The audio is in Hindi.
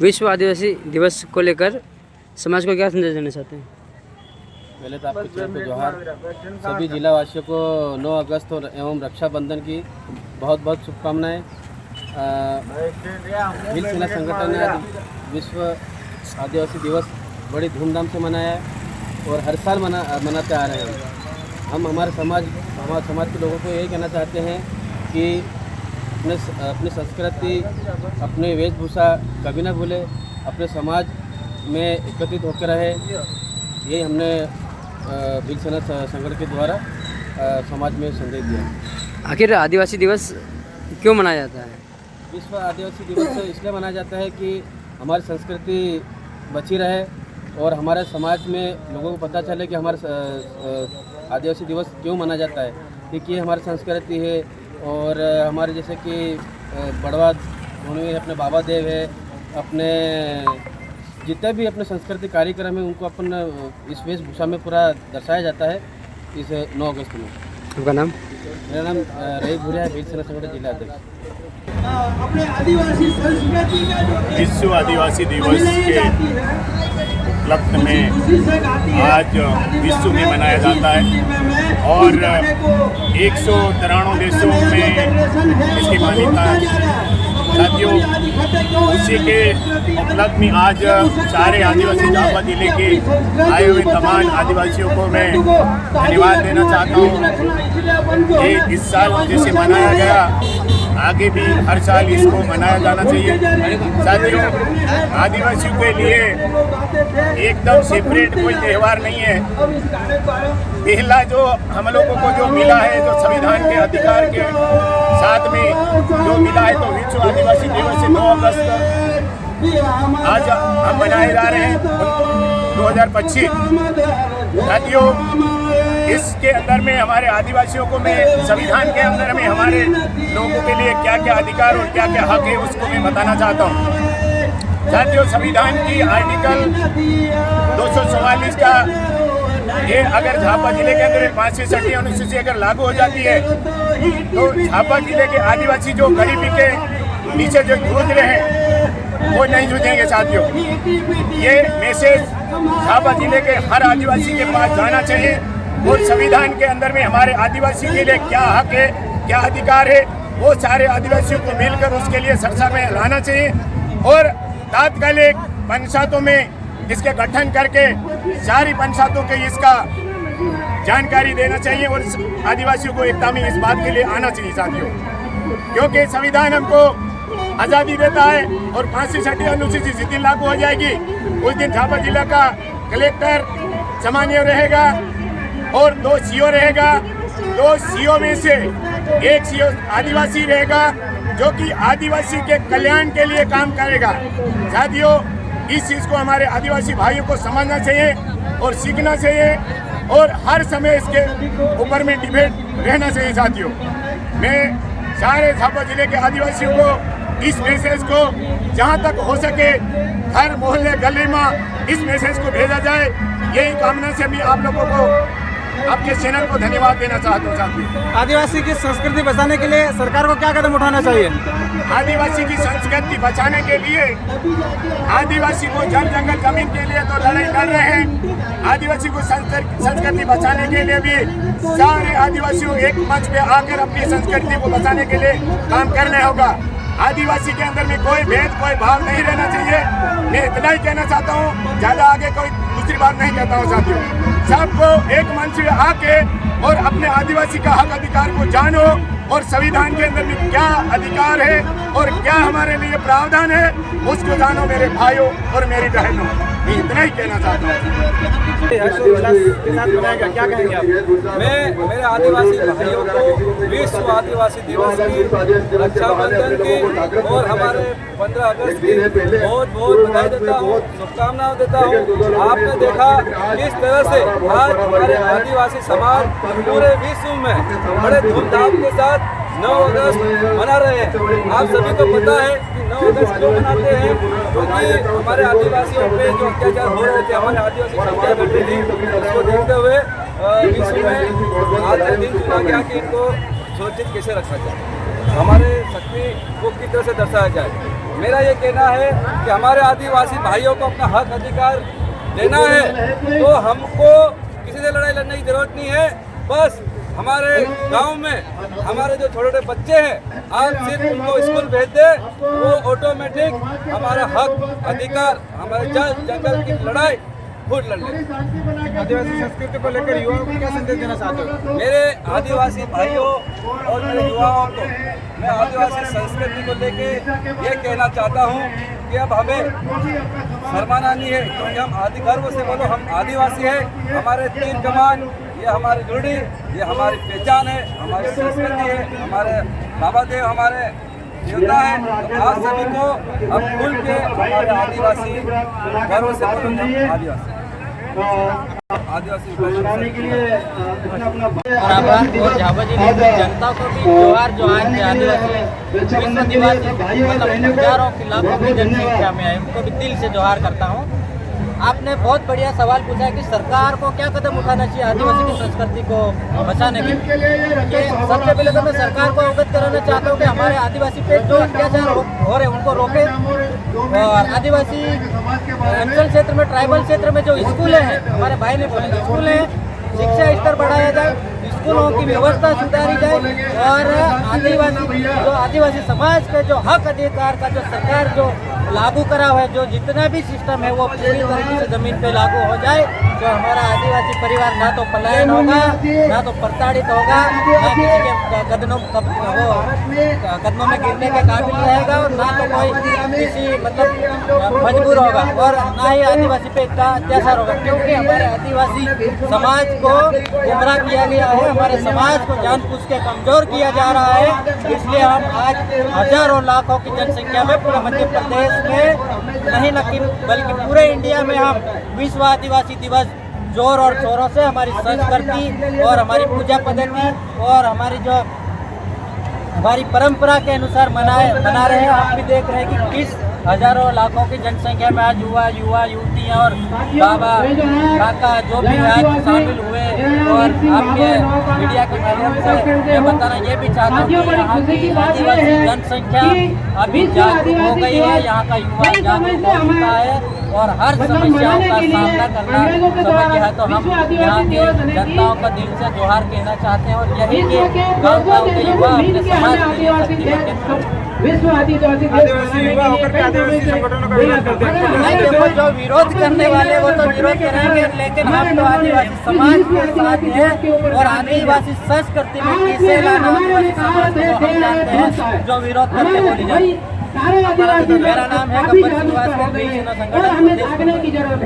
विश्व आदिवासी दिवस को लेकर समाज को क्या संदेश देना चाहते हैं? पहले तो आपके चरण पे जोहार। सभी जिला वासियों को 9 अगस्त और एवं रक्षाबंधन की बहुत बहुत शुभकामनाएं। भील सेना संगठन ने आज विश्व आदिवासी दिवस बड़ी धूमधाम से मनाया है और हर साल मनाते आ रहे हैं। हम हमारे समाज के लोगों को यही कहना चाहते हैं कि अपनी संस्कृति, अपने वेशभूषा कभी ना भूले, अपने समाज में एकत्रित होकर रहे। यही हमने भील सेना संगठन के द्वारा समाज में संदेश दिया। आखिर आदिवासी दिवस क्यों मनाया जाता है? विश्व आदिवासी दिवस इसलिए मनाया जाता है कि हमारी संस्कृति बची रहे और हमारे समाज में लोगों को पता चले कि हमारा आदिवासी दिवस क्यों मनाया जाता है। क्योंकि ये हमारी संस्कृति है और हमारे जैसे कि बड़वा धोनी अपने बाबा देव है, अपने जितने भी अपने सांस्कृतिक कार्यक्रम है उनको अपन इस वेशभूषा में पूरा दर्शाया जाता है इस 9 अगस्त में। आपका नाम? मेरा नाम रही भूरिया है, भील सेना संगठन जिला अध्यक्ष। विश्व आदिवासी दिवस के उपलक्ष्य में आज विश्व में मनाया जाता है और 193 देशों में इसकी मान्यता है। साथियों, उसी के उपलक्ष्य में आज सारे आदिवासी झाबुआ जिले के आए हुए तमाम आदिवासियों को मैं धन्यवाद देना चाहता हूँ। ये इस साल जैसे मनाया गया, आगे भी हर साल इसको मनाया जाना चाहिए। साथियों, आदिवासियों के लिए एकदम सेपरेट कोई त्यौहार नहीं है। पहला जो हम लोगों को जो मिला है, जो संविधान के अधिकार के साथ में जो मिला है, तो विश्व आदिवासी दिवस 9 अगस्त आज हम मनाए जा रहे हैं 2025। साथियों, इसके अंदर में हमारे आदिवासियों को मैं संविधान के अंदर में हमारे लोगों के लिए क्या क्या अधिकार और क्या क्या हक है उसको मैं बताना चाहता हूँ। साथियों, संविधान की आर्टिकल 244 का ये अगर झाबुआ जिले के अंदर 5वीं छठी अनुसूची अगर लागू हो जाती है तो झाबुआ जिले के आदिवासी जो गरीबी के नीचे जो जूझ रहे हैं वो नहीं जूझेंगे। साथियों, ये मैसेज झाबुआ जिले के हर आदिवासी के पास जाना चाहिए और संविधान के अंदर में हमारे आदिवासी के लिए क्या हक है, क्या अधिकार है, वो सारे आदिवासियों को मिलकर उसके लिए चर्चा में लाना चाहिए और तात्कालिक पंचायतों में इसके गठन करके सारी पंचायतों के इसका जानकारी देना चाहिए और आदिवासियों को एकता में इस बात के लिए आना चाहिए। साथियों, क्योंकि संविधान हमको आज़ादी देता है और 5वीं छठी अनुसूची जिस दिन लागू हो जाएगी उस दिन झाबुआ जिला का कलेक्टर सामान्य रहेगा और 2 सीओ रहेगा। 2 सीओ में से 1 सीओ आदिवासी रहेगा जो कि आदिवासी के कल्याण के लिए काम करेगा। साथियों, इस चीज़ को हमारे आदिवासी भाइयों को समझना चाहिए और सीखना चाहिए और हर समय इसके ऊपर में डिबेट रहना चाहिए। साथियों, मैं सारे झाबुआ जिले के आदिवासियों को इस मैसेज को जहां तक हो सके हर मोहल्ले गली में इस मैसेज को भेजा जाए, यही कामना से मैं आप लोगों को आपके चैनल को धन्यवाद देना चाहता हूँ। साथियों, आदिवासी की संस्कृति बचाने के लिए सरकार को क्या कदम उठाना चाहिए? आदिवासी की संस्कृति बचाने के लिए आदिवासी को जल जंगल जमीन के लिए तो लड़ाई लड़ रहे हैं। आदिवासी को संस्कृति बचाने के लिए भी सारे आदिवासियों एक मंच पे आकर अपनी संस्कृति को बचाने के लिए काम करना होगा। आदिवासी के अंदर में कोई भेद, कोई भाव नहीं रहना चाहिए। मैं इतना ही कहना चाहता हूँ, ज़्यादा आगे कोई दूसरी बात नहीं कहता हूँ। साथियों, सबको एक मंच पे आके और अपने आदिवासी का हक अधिकार को जानो और संविधान के अंदर में क्या अधिकार है और क्या हमारे लिए प्रावधान है उसको जानो मेरे भाइयों और मेरी बहनों। मैं इतना ही कहना चाहता हूँ। क्या कहेंगे आप? मैं मेरे आदिवासी भाइयों को विश्व आदिवासी दिवस की, रक्षाबंधन की और हमारे 15 अगस्त की बहुत बहुत बधाई देता हूँ, शुभकामनाएं देता हूँ। आपने देखा किस तरह से आज हमारे आदिवासी समाज पूरे विश्व में बड़े धूमधाम के साथ 9 अगस्त मना रहे हैं। आप सभी को पता है कि 9 अगस्त क्यों मनाते हैं, क्योंकि हमारे आदिवासियों पे जो अत्याचार हो रहे थे, हमारे आदिवासी संख्या घट रही थी, उसको देखते हुए विश्व में आज दिन चुना गया कि इनको सुरक्षित कैसे रखा जाए। हमारे शक्ति को किस तरह से दर्शाया जाए। मेरा ये कहना है कि हमारे आदिवासी भाइयों को अपना हक अधिकार लेना है तो हमको किसी से लड़ाई लड़ने की जरूरत नहीं है। बस हमारे गांव में हमारे जो छोटे छोटे बच्चे हैं आप सिर्फ उनको स्कूल भेज दे, वो ऑटोमेटिक हमारा हक अधिकार हमारे जंगल की लड़ाई खुद लड़ ले। आदिवासी संस्कृति को लेकर युवाओं को क्या संदेश देना चाहते हो? मेरे आदिवासी भाइयों और मेरे युवाओं को मैं आदिवासी संस्कृति को लेके ये कहना चाहता हूँ कि अब हमें शर्माना नहीं है, क्योंकि हम गर्व से बोलो हम आदिवासी हैं। हमारे तीर कमान ये हमारी जुड़ी, ये हमारी पहचान है, हमारी संस्कृति है, हमारे बाबा देव हमारे देवता है। तो आप सभी को अब खुल के हमारे आदिवासी गर्व से बोलो हम आदिवासी और झाबा जिले की जनता को भी त्योहार जो आज आदिवासी विश्व दिवस मतलब हजारों की लाखों की जनसंख्या में है उनको भी दिल से जोहार करता हूँ। आपने बहुत बढ़िया सवाल पूछा है कि सरकार को क्या कदम उठाना चाहिए आदिवासी की संस्कृति को बचाने के लिए। ये सबसे पहले तो मैं सरकार को अवगत कराना चाहता हूँ कि हमारे आदिवासी पे जो अत्याचार हो रहे हैं उनको रोके और आदिवासी अंचल क्षेत्र में ट्राइबल क्षेत्र में जो स्कूल हैं हमारे भाई ने बोले स्कूल हैं शिक्षा स्तर बढ़ाया जाए, स्कूलों की व्यवस्था सुधारी जाए और आदिवासी समाज के जो हक अधिकार का जो सरकार जो लागू करा हुआ है जो जितना भी सिस्टम है वो पूरी तरीके से जमीन पे लागू हो जाए। जो हमारा आदिवासी परिवार ना तो पलायन होगा, ना तो प्रताड़ित होगा, ना किसी के कदमों में गिरने के काबिल रहेगा और ना तो कोई किसी मतलब मजबूर होगा और ना ही आदिवासी पे इतना अत्याचार होगा, क्योंकि हमारे आदिवासी समाज को गुमराह किया गया है, हमारे समाज को जानबूझ के कमजोर किया जा रहा है। इसलिए हम आज हजारों लाखों की जनसंख्या में पूरे मध्य प्रदेश में नहीं बल्कि पूरे इंडिया में हम विश्व आदिवासी दिवस जोर और शोरों से हमारी संस्कृति और हमारी पूजा पद्धति और हमारी परंपरा के अनुसार मना रहे हैं। हम भी देख रहे हैं कि किस हजारों लाखों की जनसंख्या में आज युवा युवतियाँ और बाबा काका जो भी आज शामिल हुए और आपके मीडिया के माध्यम से मैं बताना ये भी चाहता हूँ कि यहाँ की आदिवासी जनसंख्या अभी जागरूक हो गई है, यहाँ का युवा जागरूक हो चुका है और हर समस्याओं का सामना करना समझ गया है। तो हम यहाँ की जनताओं का दिल से जोहार कहना चाहते हैं और यही कि गाँव के युवा अपने समाज के लिए शक्ति आदिवासी युवा होकर के आदिवासी संगठनों का विरोध करते हैं। वो जो विरोध करने वाले वो तो विरोध करेंगे, लेकिन हम तो आदिवासी समाज के साथ हैं और आदिवासी संस्कृति में किसे लाना आदिवासी समाज को हम जानते हैं जो विरोध करते बोली जाती है। मेरा नाम है गब्बर श्रीवास्तव, संगठन